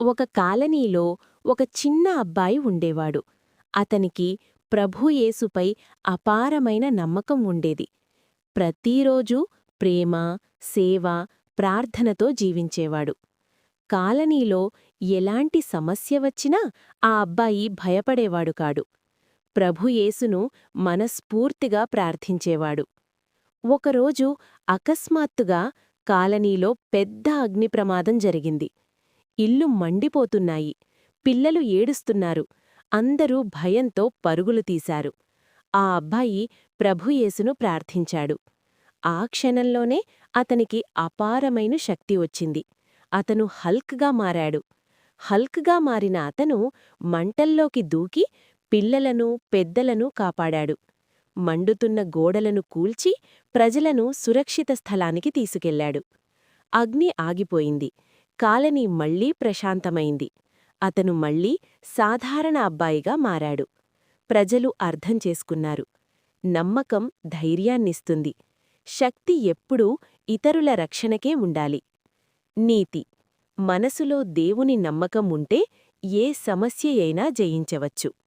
ఒక కాలనీలో ఒక చిన్న అబ్బాయి ఉండేవాడు. అతనికి ప్రభు యేసుపై అపారమైన నమ్మకం ఉండేది. ప్రతిరోజూ ప్రేమ, సేవ, ప్రార్థనతో జీవించేవాడు. కాలనీలో ఎలాంటి సమస్య వచ్చినా ఆ అబ్బాయి భయపడేవాడు కాడు. ప్రభు యేసును మనస్ఫూర్తిగా ప్రార్థించేవాడు. ఒకరోజు అకస్మాత్తుగా కాలనీలో పెద్ద అగ్నిప్రమాదం జరిగింది. ఇల్లు మండిపోతున్నాయి. పిల్లలు ఏడుస్తున్నారు. అందరూ భయంతో పరుగులు తీశారు. ఆ అబ్బాయి ప్రభుయేసును ప్రార్థించాడు. ఆ క్షణంలోనే అతనికి అపారమైన శక్తి వచ్చింది. అతను హల్క్గా మారాడు. హల్క్గా మారిన అతను మంటల్లోకి దూకి పిల్లలను, పెద్దలను కాపాడాడు. మండుతున్న గోడలను కూల్చి ప్రజలను సురక్షిత స్థలానికి తీసుకెళ్లాడు. అగ్ని ఆగిపోయింది. కాలనీ మళ్లీ ప్రశాంతమైంది. అతను మళ్లీ సాధారణ అబ్బాయిగా మారాడు. ప్రజలు అర్థం చేసుకున్నారు. నమ్మకం ధైర్యాన్నిస్తుంది. శక్తి ఎప్పుడూ ఇతరుల రక్షణకే ఉండాలి. నీతి: మనసులో దేవుని నమ్మకం ఉంటే ఏ సమస్యయైనా జయించవచ్చు.